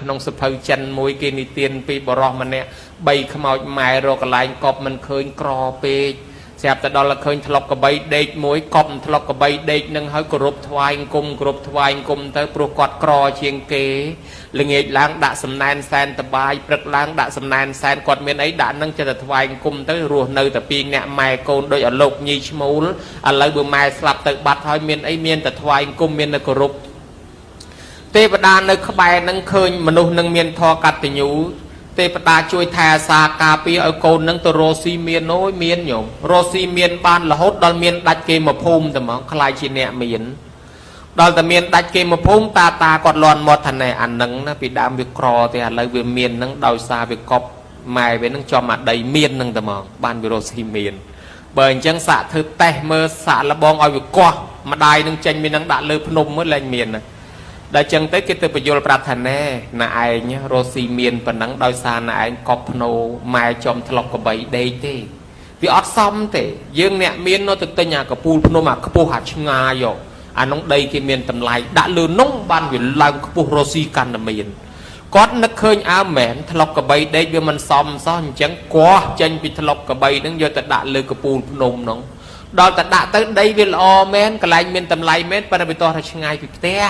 ក្នុងសភៅចិនមួយគេនិទានពីបរោះម្នាក់បីខ្មោចម៉ែរកកន្លែងកប់មិនឃើញក្រពេកស្រាប់តែដល់ឃើញធ្លុកកបីដេកមួយកប់ធ្លុកកបីដេកនឹងហើយគោរពថ្វាយអង្គមគោរពថ្វាយអង្គមទៅព្រោះគាត់ក្រជាងគេល្ងាចឡើងដាក់សំណែនសែនតបាយព្រឹកឡើងដាក់សំណែនសែនគាត់មានអីដាក់នឹងចិត្តថ្វាយអង្គមទៅរស់នៅតែពីរអ្នកម៉ែកូនដូចអលោកញីឈ្មោលឥឡូវបើម៉ែស្លាប់ទៅបាត់ហើយមានអីមានតែថ្វាយអង្គមមានតែគោរពទេវតានៅក្បែរនឹងឃើញមនុស្សនឹងមានធម៌កតញ្ញូទេវតាជួយថែអាសាការពារឲ្យកូននឹងទៅរស់ស៊ីមានអូយមានញោមរស់ស៊ីមានបានរហូតដល់មានដាច់គេមកភូមិតែហ្មងខ្លាចជាអ្នកមានដល់តែមានដាច់គេមកភូមិតាគាត់លន់មាត់ថាណែអានឹងណាពីដើមវាក្រទេឥឡូវវាមាននឹងដោយសារវាកប់ម៉ែវានឹងចំអាដីមាននឹងតែហ្មងបានវារស់ស៊ីមានបើអញ្ចឹងសាក់ធ្វើតេស្តមើលសាក់លបងឲ្យវាកោះម្ដាយនឹងចេញមាននឹងដាក់លើភ្នំមើលលែងមានណាដល់ចឹងទៅគេទៅបញ្យល់ប្រាប់ថាណែណាឯងរស់ស៊ីមានប៉ុណ្ណឹងដោយសារណាឯងកប់ភ្នោម៉ែចំធ្លុកកបីដេកទេវាអត់សមទេយើងអ្នកមាននៅទៅទិញអាកពូលភ្នំអាខ្ពស់អាឆ្ងាយយកអានោះដីគេមានតម្លៃដាក់លើនោះបានវាឡើងខ្ពស់រស់ស៊ីកាន់តែមានគាត់នឹកឃើញអើមែនធ្លុកកបីដេកវាមិនសមសោះអញ្ចឹងគោះចេញពីធ្លុកកបីហ្នឹងយកទៅដាក់លើកពូលភ្នំហ្នឹងដល់តែដាក់ទៅដីវាល្អមែនកន្លែងមានតម្លៃមែនប៉ុន្តែវាតោះថាឆ្ងាយពីផ្ទះ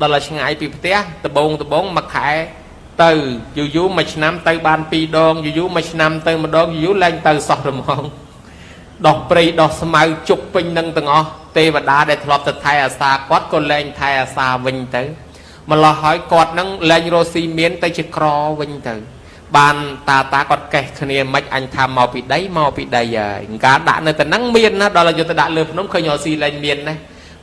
ដល់ឆ្ងាយពីផ្ទះដបងមួយខែទៅយូរមួយឆ្នាំទៅបាន2ដងយូរមួយឆ្នាំទៅម្ដងយូរឡើងទៅសោះរំងដោះព្រៃដោះស្មៅជប់ពេញនឹងទាំងអស់ទេវតាដែលធ្លាប់ទៅថែអាសាគាត់ក៏លែងថែអាសាវិញទៅម្ល៉េះហើយគាត់នឹងលែងរស់ស៊ីមានទៅជាក្រវិញទៅបានតាគាត់កេះគ្នាមិនអញថាមកពីដីហើយការដាក់នៅតែនឹងមានណាដល់យកទៅដាក់លើភ្នំឃើញរស់ស៊ីលែងមានណា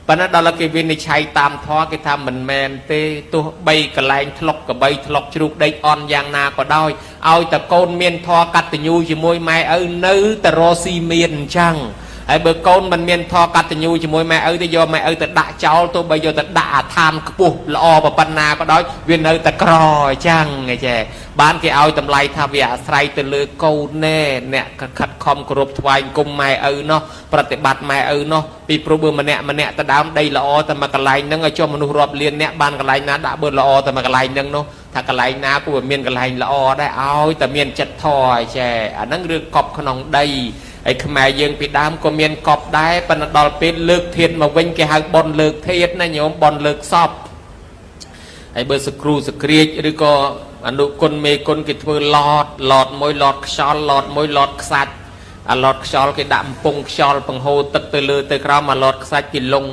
ប៉ុន្តែដល់គេវិនិច្ឆ័យតាមធម៌គេថាមិនមែនទេទោះបីកន្លែងធ្លុកកបីធ្លុកជ្រូកដេកអន់យ៉ាងណាក៏ដោយឲ្យតែកូនមានធម៌កតញ្ញូជាមួយម៉ែឪនៅតែរស់ស៊ីមានអញ្ចឹងហើយបើកូនមិនមានធម៌កតញ្ញូជាមួយម៉ែឪទៅយកម៉ែឪទៅដាក់ចោលទោះបីយកទៅដាក់អាឋានខ្ពស់ល្អប៉ុណ្ណាក៏ដោយវានៅតែក្រអញ្ចឹងឯចេះបានគេឲ្យតម្លៃថាវាអាស្រ័យទៅលើកូនណែអ្នកខិតខំគោរពថ្វាយគុំម៉ែឪនោះប្រតិបត្តិម៉ែឪនោះពីព្រោះបើម្នាក់ទៅដើមដីល្អតែមកកន្លែងហ្នឹងឲ្យចុះមនុស្សរាប់លានអ្នកបានកន្លែងណាដាក់បើល្អតែមកកន្លែងហ្នឹងនោះថាកន្លែងណាគួរមានកន្លែងល្អដែរឲ្យតែមានចិត្តធម៌ឯចេះអាហ្នឹងរឿងកប់ក្នុងដីឯខ្មែរយើងពីដើមក៏មានកប់ដែរប៉ុន្តែដល់ពេលលើកធាតុមកវិញគេហៅបនលើកធាតុណាញោមបនលើកសពហើយបើសគ្រូសក្រាចឬក៏អនុគុណមេគុណគេធ្វើឡតមួយឡតខ្យល់ឡតមួយឡតខ្សាច់អាឡតខ្យល់គេដាក់អំពង់ខ្យល់បង្ហូរទឹកទៅលើទៅក្រោមអាឡតខ្សាច់គេលង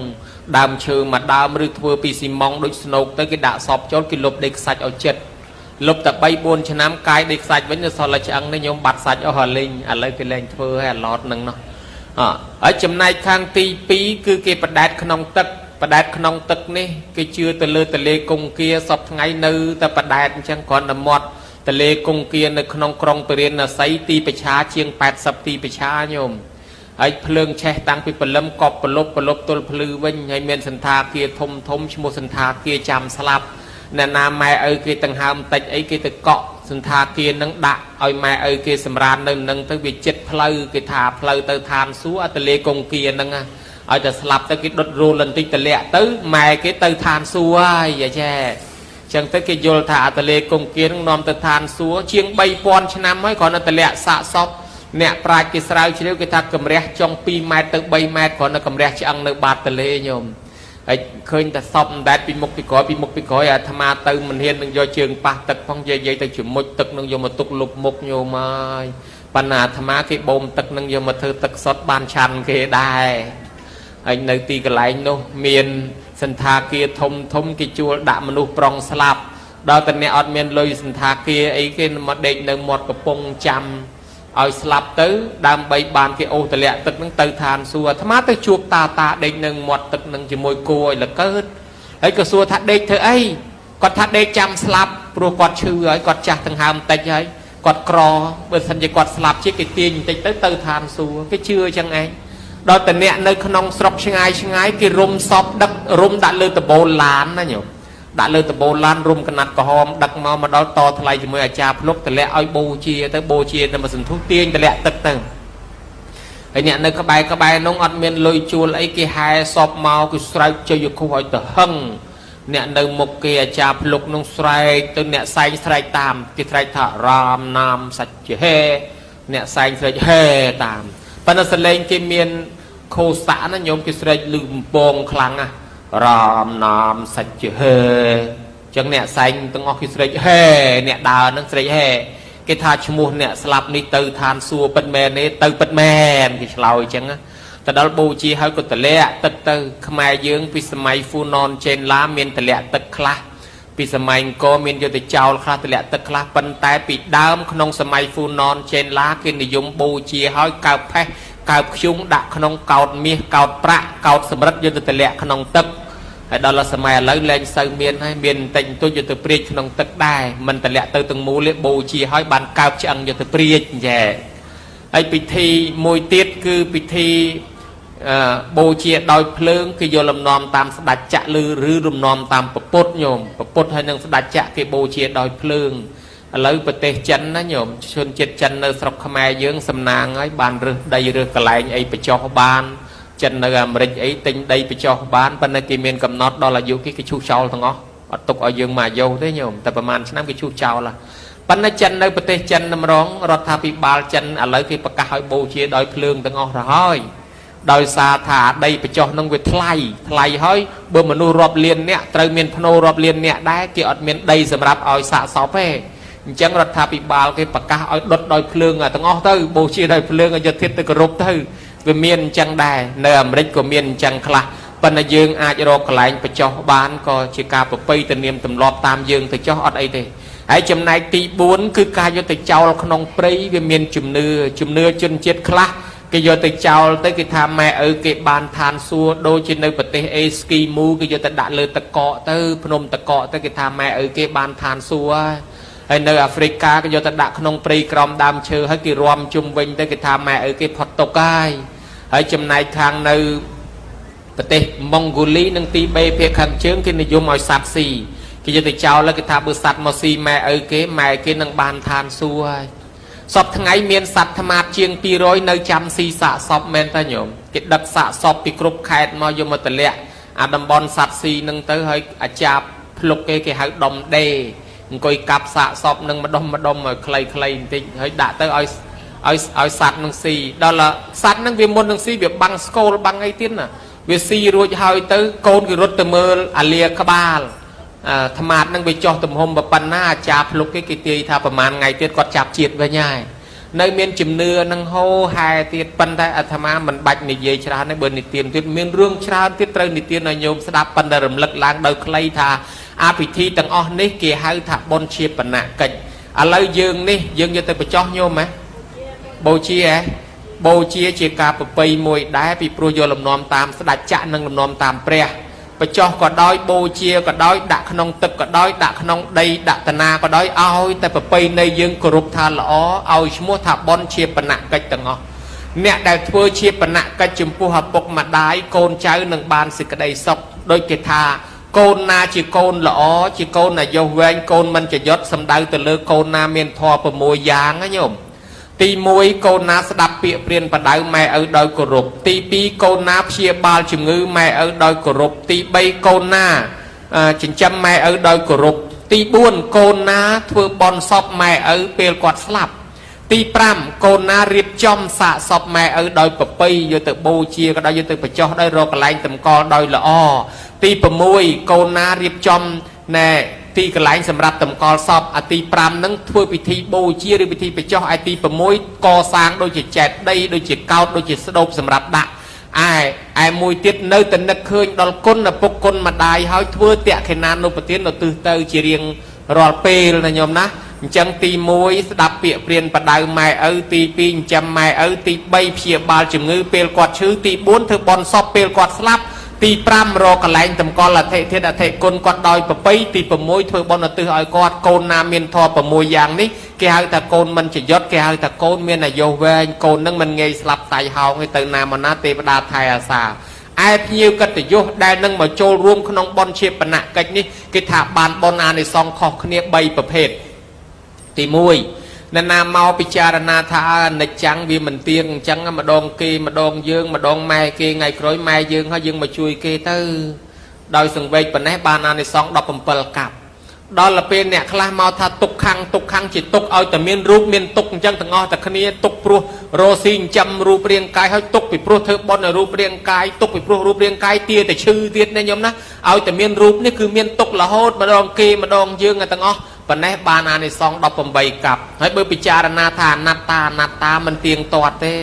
ដើមឈើមួយដើមឬធ្វើពីស៊ីម៉ងដូចស្នូកទៅគេដាក់សពចូលគេលុបដេកខ្សាច់ឲ្យចិត្តលុបតែ3 4ឆ្នាំកាយដេកខ្សាច់វិញទៅសល់តែឆ្អឹងនេះញោមបាត់សាច់អស់ហើយលេងឥឡូវគេលែងធ្វើឲ្យអាឡតហ្នឹងនោះហើយចំណែកខាងទី2គឺគេបដែតក្នុងទឹកបដែតក្នុងទឹកនេះគេជឿទៅលើទលេគង្គាសពថ្ងៃនៅតែបដែតអញ្ចឹងគ្រាន់តែមាត់ទលេគង្គានៅក្នុងក្រុងពរាណសីទីប្រឆាជាង80ទីប្រឆាញោមហើយភ្លើងឆេះតាំងពីព្រលឹមកប់ប្រលប់ទល់ភ្លឺវិញហើយមានសន្តាគារធំឈ្មោះសន្តាគារចាំស្លាប់អ្នកណាម៉ែឪគេដង្ហើមតិចអីគេទៅកក់សន្តាគារនឹងដាក់ឲ្យម៉ែឪគេសម្រាននៅនឹងទៅវាចិត្តផ្លូវគេថាផ្លូវទៅឋានសួគ៌ទលេគង្គាហ្នឹងឲ្យតែស្លាប់ទៅគេដុតរੂលបន្តិចតលាក់ទៅម៉ែគេទៅឋានសួគ៌ហើយយ៉ាចេះអញ្ចឹងទៅគេយល់ថាអាទលេគង្គានឹងនាំទៅឋានសួគ៌ជាង3000ឆ្នាំហើយគ្រាន់តែតលាក់សាកសពអ្នកប្រាជ្ញគេស្រាវជ្រាវគេថាកម្រះចុង2ម៉ែត្រទៅ3ម៉ែត្រគ្រាន់តែកម្រះឆ្អឹងនៅបាតទលេញោមហើយឃើញតែសពអណ្ដែតពីមុខពីក្រោយអាត្មាទៅមិនហ៊ាននឹងយកជើងប៉ះទឹកផងយាយទៅជាមួយទឹកនឹងយកមកទុកលុបមុខញោមហើយបណ្ណាអាត្មាគេបូមទឹកនឹងយកមកធ្វើទឹកសុទ្ធបានឆាន់គេដែរហើយនៅទីកន្លែងនោះមានសន្តាគារធំគេជួលដាក់មនុស្សប្រុងស្លាប់ដល់តែអ្នកអត់មានលុយសន្តាគារអីគេមកដេកនៅមាត់កំពង់ចាំឲ្យស្លាប់ទៅដើម្បីបានគេអូសតម្លាក់ទឹកនឹងទៅឋានសួគ៌អាត្មាទៅជួបតាដេកនៅមាត់ទឹកនឹងជាមួយគោឲ្យលកើតហើយក៏សួរថាដេកធ្វើអីគាត់ថាដេកចាំស្លាប់ព្រោះគាត់ឈឺហើយគាត់ចាស់ដង្ហើមតិចហើយគាត់ក្របើមិនជាគាត់ស្លាប់ជាគេទាញបន្តិចទៅឋានសួគ៌គេជឿអញ្ចឹងឯងដល់តែអ្នកនៅក្នុងស្រុកឆ្ងាយគេរុំសពដឹករុំដាក់លើតបូលឡានណាញោមដាក់លើតបូលឡានរុំកណាត់ក្រហមដឹកមកដល់តថ្លៃជាមួយអាចារ្យភ្លុកតម្លាក់ឲ្យបូជាទៅមកសន្ធុទាញតម្លាក់ទឹកទៅហើយអ្នកនៅក្បែរនោះអត់មានលុយជួលអីគេហែសពមកគឺស្រោចជ័យគូឲ្យទៅហឹង nè nơi một kia cha lục nông sài từ nè xanh sài tam cái sài thọ ram nam sạch he nè xanh sài he tam phần nó sẽ lên cái miền khô xã nó nhóm cái sài lùm bông khăng à ram nam sạch he chẳng nè xanh từng ngọc cái sài he nè đào nó sài he cái thà chmu nè slap ní từ than xua bật mè ní từ bật mè cái lòi chẳng áแต่ดอลบูชีเขาก็ตะเละตึกตึกขมายยืงปีสมัยฟูนอนเชนล้าเมียนตะเละตึกคลาปีสมัยก็เมียนโยติเจ้าคลาตะเละตึกคลาปันแต่ปีดาวขนมสมัยฟูนอนเชนล้ากินนิยมบูชีเขาเก่าแพ้เก่าชุ่งดักขนมเก่ามีเก่าประเก่าสมรัตโยติตะเละขนมตึกไอ้ดอลสมัยแล้วเล่นเซอร์เมียนให้เมียนแต่งตัวโยติเปรียขนมตึกได้มันตะเละตึกตึงมูเลี้ยบูชีเขาบานเก่าจังโยติเปรียแย่ไอ้พิธีมวยเตี้ยคือพิธีโบเชียดอยเพลิงคือโยลำนอมตามสดัดจะหรือลำนอมตามประปุตโยมประปุตให้นังสดัดจะคือโบเชียดอยเพลิงแล้วประเทศจันนะโยมชนเจ็ดจันในสระขมายเยื้องสำนางไอ้บานเรือใดเรือกระไรไอ้ประจอบบ้านจันในอเมริกไอ้ติงใดประจอบบ้านปันในกิเมียนกำนอดดอลลาร์ยุกี่กิชูเจ้าทั้งอ๋อตกเอาเยื้องมาโยได้โยมแต่ประมาณชั้นกิชูเจ้าละปันในจันในประเทศจันนำร้องรัฐาภิบาลจันอะไรคือประกาศโบเชียดอยเพลิงทั้งอ๋อร้อยโดยซาถาได้ไปจ่อนังเวทไล่เฮ้ยเบื่อมนุษย์รอบเลียนเนี่ยไตรเมียนพโนรอบเลียนเนี่ยได้เกี่ยวกับเมียนได้สำหรับเอาสะสอบเพ่จังรัฐาภิบาลcáiประกาศเอาดดโดยเพลิงตั้งอ้อเต้โบชีโดยเพลิงจะเทียบตะกรุบเต้เวียนเมียนจังได้เนื้อมริกก็เมียนจังคลาปนยืงอาจรอกลายไปจ่อบ้านก็ชิกาปปีตะเนียมตำรอบตามยืงแต่จ่ออดไอเต้ไอจำนายตีบุญคือการยศเจ้าขนมปรีเวียนเมียนจุ่มเนื้อจนเจ็ดคลาcái giờ từ chào tới cái tham mẹ ở cái bàn than xua đôi trên nơi bờ tây ski mu cái giờ ta đã lừa ta cọ tới phnom ta cọ tới cái tham mẹ ở cái bàn than xua hay nơi Africa cái giờ ta đã không pri crom đam chơi hay cái rom chung vinh tới cái tham mẹ ở cái Portugal hay chấm này thang nơi bờ tây Mongolia nâng ti bê phía khang chướng cái này vô mọi sạt xì cái giờ từ chào là cái tham bờ sạt mò xì mẹ ở cái nâng bàn than xuaสอบทั้งไงเมียนสัตว์ธรรมะเชียงปีร้อยในจำซีสะสอบเมนตาโยมกิดักสะสอบปีกรุบแคดมายมตะเละอาดัมบอลสัตว์ซีนึงเตอให้อาจารย์พลุกเกหายดมเดงอยกับสะสอบนึงมาดมใครติให้ด่าเตอเอาสัตว์นึงซีดอลละสัตว์นึงเวียนมนนึงซีเบียบังสโกลบังไอตินน่ะเวียซีรู้หายเตอโกนคือรถเตมออาเลียกบาลธรรมะนั่งไปจ่อตุ่มหมแบบปันหน้าจับลุกกิตีถ้าประมาณไงเตี้ยก็จับจีดไว้ง่ายในเมียนจิมเนื้อนั่งโฮไฮเตี้ยปันได้ธรรมะมันบัดในเยชราในเบอร์นิเตียนเตี้ยเมียนเรื่องชราเตี้ยเตยนิเตียนนายโยมสดับปันได้รำลึกล้างโดยใครท่าอาพิธีตั้งอ้อนี่เกี่ยให้ถ้าบนเชียปนะกันอะไรยืงนี่ยืงจะเตยไปจ่อโยมไหมโบเชียเชียกาปไปมวยได้ปีโปรโยลำนอมตามสดับจะนั่งลำนอมตามเปรียไปจ่อก็ได้โบเชียก็ได้ดักขนมตึกก็ได้ดักขนมได้ดักตนาก็ได้เอาแต่ไปในยืงกรุบทานละอ้อเอาชั่วโมงถ้าบอลเชียปนะกันตั้งอ้อเนี่ยได้ทั่วเชียปนะกันจุ่มผู้หับปกมาได้โกนเจ้าหนึ่งบานสิกระไดซอกโดยเกธาโกนนาจีโกนละอ้อจีโกนน่ะโยเวนโกนมันจะยศสำได้แต่เลือโกนนาเมียนทอประมวยยางนะโยมตีมวยโกนาสดับเปียเปลี่ยนประดายแม่เอาโดยกรุบตีปีโกนาเชียบาลจุงือแม่เอาโดยกรุบตีใบโกนาจินจำแม่เอาโดยกรุบตีบ้วนโกนาทั่วบอลซอบแม่เอาเปลกอดสลับตีปรำโกนาเรียบจอมสะซอบแม่เอาโดยปปีโยตโบเชียก็ได้โยตปจ่อได้รอกระไลตำกอโดยละอ้อตีประมวยโกนาเรียบจอมแน่ตีกระไลสำหรับตำกอสอบอตีปรามนั้นทั่วพิธีโบเชียหรือพิธีไปจ่อไอตีประมวยกอสางโดยจิตแจดได้โดยจิตเก้าโดยจิตสะดบสำหรับดักไอมวยติดเนื้อแต่นักเคยดอลก้นนะปกก้นมาได้เฮ้ยทั่วเตะขนานโนปเตียนเราตื่นเต้าจีเรียงรอเปลนะโยมนะจังตีมวยสดับเปียเปลี่ยนประดายไม้ตีปีนจำไม้ตีใบเพียบาลจึงงือเปลกอดชื้อตีบ้วนเธอบอลซอบเปลกอดสลับตีปรำรอกระไลตำกอละเทเทเทกลกอดดอยปะปีตีปะมวยเธอบอลตืออ้อยกอดโกนนาเมียนทอปะมวยอย่างนี้แกให้แต่โกนมันจะยศแกให้แต่โกนเมียนโยเวนโกนนั่งมันไงสลับไตเฮาไงเตินามันนาเตปดาไทยอาสาไอพิวกัตโยได้นั่งมาโจรวมขนมบอลเชียปนะกันนี่กิถาบานบอลอาในซองขอกเนียใบประเภทตีมวยนานาเมาปิจารณาทาในจังวิมันเตียงจังมาดองเกมาดองยืงมาดองไม้เกไงคล้อยไม้ยืงเขายืงมาช่วยเกเตอร์ ដោយសង្វេគប៉ុណ្ណេះបានអានិសង្ឃ17កាប់ដល់ទៅពេលអ្នកខ្លះមកថាទុកខាងជាទុកឲ្យតែមានរូបមានទុកអញ្ចឹងទាំងអស់តែគ្នាទុកព្រោះរស់ស៊ីចិញ្ចឹមរូបរាងកាយឲ្យទុកពីព្រោះធ្វើបុណ្យឲ្យរូបរាងកាយទុកពីព្រោះរូបរាងកាយទាតែឈឺទៀតណាញោមណាឲ្យតែមានរូបនេះគឺមានទុករហូតម្ដងគេម្ដងយើងទាំងអស់ប៉ុណ្ណេះបានអានិសង្ឃ18កាប់ហើយបើពិចារណាថាអនត្តាមិនទៀងទាត់ទេ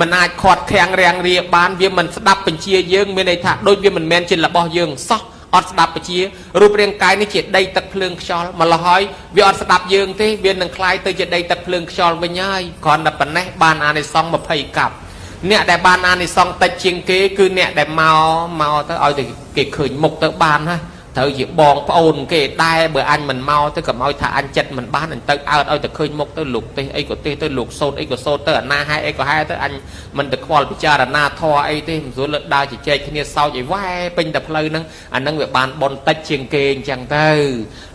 មិនអាចខាត់ខាំងរាំងរាបានវាមិនស្ដាប់បញ្ជាយើងមានន័យថាដូចវាមិនមែនជារបស់យើងសោះអត់ស្ដាប់បញ្ជារូបរាងកាយនេះជាដីទឹកភ្លើងខ្យល់ម្ល៉េះហើយវាអត់ស្ដាប់យើងទេវានឹងคล้ายទៅជាដីទឹកភ្លើងខ្យល់វិញហើយគ្រាន់តែប៉ុណ្ណេះបានអានិសង្ឃ20កាប់អ្នកដែលបានអានិសង្ឃតិចជាងគេគឺអ្នកដែលមកទៅឲ្យទៅគេឃើញមុខទៅបានណាត្រូវជាបងប្អូនគេដែរបើអញមិនមកទៅកុំឲ្យថាអញចិត្តមិនបានអញទៅអើតឲ្យទៅឃើញមុខទៅលោកទេសអីក៏ទេសទៅលោកសោតអីក៏សោតទៅអាណាហែអីក៏ហែទៅអញមិនទៅខ្វល់ពិចារណាធម៌អីទេមិនស្រួលលើដើរជជែកគ្នាសោចឲ្យវ៉ែពេញតែផ្លូវហ្នឹងអាហ្នឹងវាបានបនតិចជាងគេអញ្ចឹងទៅ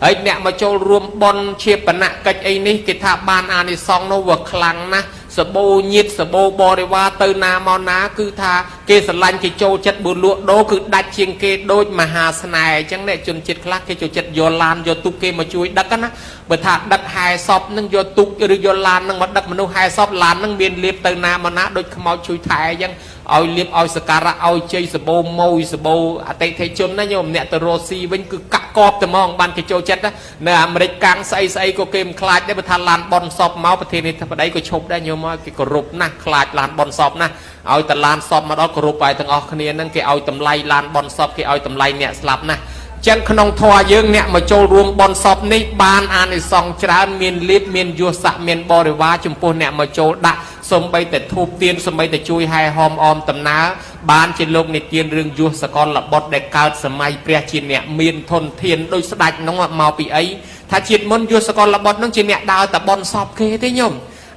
ហើយអ្នកមកចូលរួមបនជាបណៈកិច្ចអីនេះគេថាបានអានិសង្ឃនោះវាខ្លាំងណាស់សបោញាតសបោបរិវារទៅណាមកណាគឺថាគេស្រឡាញ់គេចូលចិត្តបួលលក់ដូរគឺដាច់ជាងគេដូចមហាស្នេហ៍អញ្ចឹងអ្នកជនជាតិខ្លះគេចូលចិត្តយកឡានយកទូកគេមកជួយដឹកណាបើថាដឹកហែសពនឹងយកទូកឬយកឡាននឹងមកដឹកមនុស្សហែសពឡាននឹងមានលៀបទៅណាមកណាដូចខ្មោចជួយថែអញ្ចឹងឲ្យលៀបឲ្យសការៈឲ្យជ័យសបោម៉ួយសបោអតិថិជនណាញោមអ្នកទៅរស់ស៊ីវិញគឺកាក់កបតែហ្មងបានគេចូលចិត្តនៅអាមេរិកកាំងស្អីក៏គេមិនខ្លាចដែរបើថាឡានបនសពមកប្រធានាធិបតីក៏ឈប់ដែរញោមគេគោរពណាស់ខ្លាចឡានបនសពណាស់ឲ្យតែឡានសពមកដល់គោរពឲ្យទាំងអស់គ្នាហ្នឹងគេឲ្យតម្លៃឡានបនសពគេឲ្យតម្លៃអ្នកស្លាប់ណាស់ចឹងក្នុងធម៌យើងអ្នកមកចូលរួមបនសពនេះបានអានិសង្ឃច្រើនមានលៀបមានយសស័កមានបរិវារចំពោះអ្នកមកចូលដាក់សំបីតែធូបទៀនសំបីតែជួយហែហមអមដំណើរបានជាលោកនិទានរឿងយសសកលបុត្រដែលកើតសម័យព្រះជាអ្នកមានធនធានដោយស្ដេចនោះមកពីអីថាជាតិមុនយសសកលបុត្រនោះជាអ្នកដើរតែបនសពគេទេញោម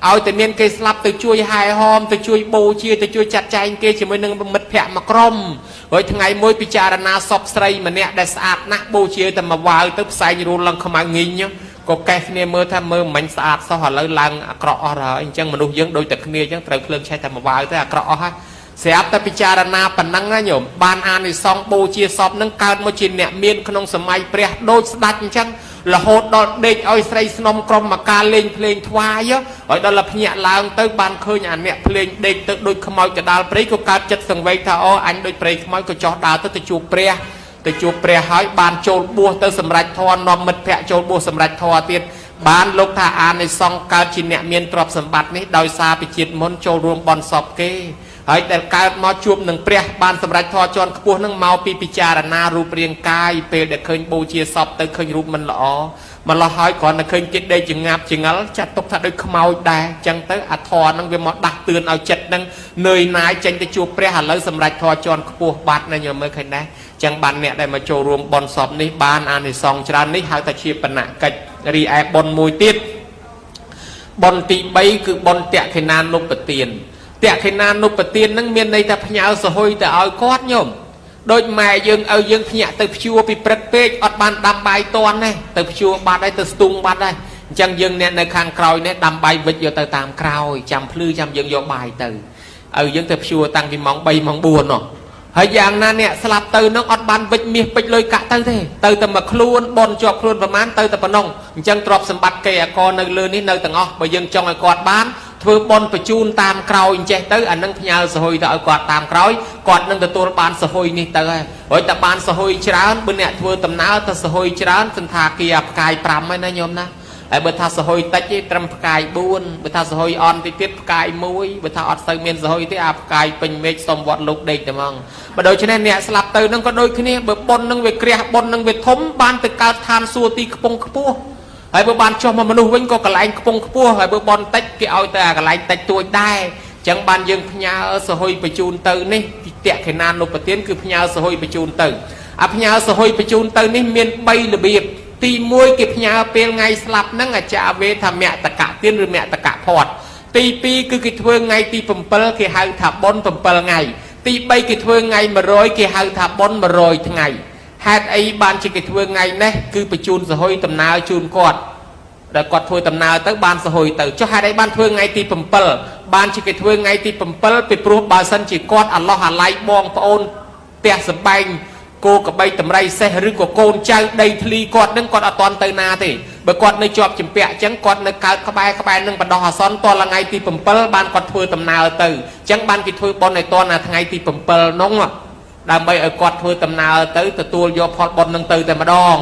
ឲ្យតែមានគេស្លាប់ទៅជួយហែហមទៅជួយបូជាទៅជួយចាត់ចែងគេជាមួយនឹងមិត្តភ័ក្តិមកក្រុមហើយថ្ងៃមួយពិចារណាសពស្រីម្នាក់ដែលស្អាតណាស់បូជាតែមកវាវទៅផ្សែងរូលឡើងខ្មៅងីងក៏កេះគ្នាមើលថាមើលមិនស្អាតសោះឥឡូវឡើងអាក្រក់អស់ហើយអញ្ចឹងមនុស្សយើងដូចតែគ្នាអញ្ចឹងត្រូវភ្លើងឆេះតែមកវាវទៅអាក្រក់អស់ហើយស្រាប់តែពិចារណាប៉ុណ្ណឹងណាញោមបានអានិសង្ឃបូជាសពនឹងកើតមកជាអ្នកមានក្នុងសម័យព្រះដូចស្ដេចអញ្ចឹងរហូតដល់ដេកឲ្យស្រីស្នំក្រុមមកការលេងភ្លេងថ្វាយហើយដល់តែភ្ញាក់ឡើងទៅបានឃើញអាអ្នកភ្លេងដេកទៅដូចខ្មោចកដាលព្រៃក៏កើតចិត្តសង្វេគថាអូអញដូចព្រៃខ្មោចក៏ចោះដើរទៅជួបព្រះហើយបានចូលបួសទៅសម្រេចធម៌នាំមិត្តភ័ក្តិចូលបួសសម្រេចធម៌ទៀតបានលោកថាអានិសង្ឃកើតជាអ្នកមានទ្រព្យសម្បត្តិនេះដោយសារពីជាតិមុនចូលរួមបន់សពគេហើយដែលកើតមកជួបនឹងព្រះបានសម្រេចធម៌ជាន់ខ្ពស់នឹងមកពីពិចារណារូបរាងកាយពេលដែលឃើញបូជាសពទៅឃើញរូបមិនល្អម្ល៉េះហើយគ្រាន់តែឃើញគេដេកចងាប់ចងល់ចាត់ទុកថាដូចខ្មោចដែរអញ្ចឹងទៅអាធរនឹងវាមកដាស់តឿនឲ្យចិត្តនឹងនឿយណាយចេញទៅជួបព្រះឥឡូវសម្រេចធម៌ជាន់ខ្ពស់បាត់ណាញោមមើលឃើញដែរអញ្ចឹងបានអ្នកដែលមកចូលរួមបន់សពនេះបានអានិសង្ឃច្រើននេះហៅថាជាបណៈកិច្ចរីឯបន់មួយទៀតបន់ទី3គឺបន់តក្ខិណានុបទានតក្ខិណានុបទាននឹងមានន័យថាផ្ញើសហុយទៅឲ្យគាត់ញោមដូចម៉ែយើងឲ្យយើងភ្ញាក់ទៅព្យួរពីព្រឹកពេកអត់បានដាំបាយតន់ទេទៅព្យួរបាត់ហើយទៅស្ទូងបាត់ហើយអញ្ចឹងយើងអ្នកនៅខាងក្រោយនេះដាំបាយវិចយកទៅតាមក្រោយចាំភ្លឺចាំយើងយកបាយទៅឲ្យយើងទៅព្យួរតាំងពីម៉ោង3ម៉ោង4នោះហើយយ៉ាងណាអ្នកស្លាប់ទៅនឹងអត់បានវិចមាសពេជ្រលុយកាក់ទៅទេទៅតែមកខ្លួនបនជាប់ខ្លួនប្រមាណទៅតែប៉ុណ្ណឹងអញ្ចឹងទ្រព្យសម្បត្តិគេអកនៅលើនេះនៅទាំងអស់បើយើងចង់ឲ្យគាត់បានធ្វើបនបញ្ជូនតាមក្រោយអញ្ចេះទៅអានឹងផ្ញើសហុយទៅឲ្យគាត់តាមក្រោយគាត់នឹងទទួលបានសហុយនេះទៅហើយតែបានសហុយច្រើនបើអ្នកធ្វើដំណើរទៅសហុយច្រើនសន្តាគារផ្កាយ5ហើយណាញោមណាហើយបើថាសហុយតិចទេត្រឹមផ្កាយ4បើថាសហុយអន់តិចទៀតផ្កាយ1បើថាអត់សូវមានសហុយទេអាផ្កាយពេញមេឃសុំវត្តលោកដេកតែហ្មងបើដូច្នេះអ្នកស្លាប់ទៅនឹងក៏ដូចគ្នាបើបុណ្យនឹងវាក្រាស់បុណ្យនឹងវាធំបានទៅកើតឋានសួគ៌ទីខ្ពង់ខ្ពស់ហើយបើបានចុះមកមនុស្សវិញក៏កន្លែងខ្ពង់ខ្ពស់ហើយបើបនតិចគេឲ្យតែកន្លែងតិចទួចដែរអញ្ចឹងបានយើងផ្ញើសហុយបញ្ជូនទៅនេះតក្ខិណានុបទានគឺផ្ញើសហុយបញ្ជូនទៅអាផ្ញើសហុយបញ្ជូនទៅនេះមាន3របៀបទី1គេផ្ញើពេលថ្ងៃស្លាប់ហ្នឹងអាចារ្យវេថាមតកៈទានឬមតកៈផាត់ទី2គឺគេធ្វើថ្ងៃទី7គេហៅថាបុណ្យ7ថ្ងៃទី3គេធ្វើថ្ងៃ100គេហៅថាបុណ្យ100ថ្ងៃហេតុអីបានជាគេធ្វើថ្ងៃនេះគឺបញ្ជូនសហុយដំណើរជូនគាត់ដែលគាត់ធ្វើដំណើរទៅបានសហុយទៅចុះហេតុអីបានធ្វើថ្ងៃទី7បានជាគេធ្វើថ្ងៃទី7ពីព្រោះបើសិនជាគាត់អឡោះអាឡៃបងប្អូនផ្ទះសម្បែង cô có bay tầm ray xe rư của côn chơi đầy thli quạt nâng quạt ở toàn tây na thì bởi quạt nơi chọp chìm bẹ chẳng quạt nơi cao các bài nâng bật đỏ son to là ngày thì bầm pơ ban quạt thưa tầm nào từ chẳng ban cái thưa bon này to là ngày thì bầm pơ nóng à đam bay ở quạt thưa tầm nào tới từ tua do phật bon nâng từแต่มาดอง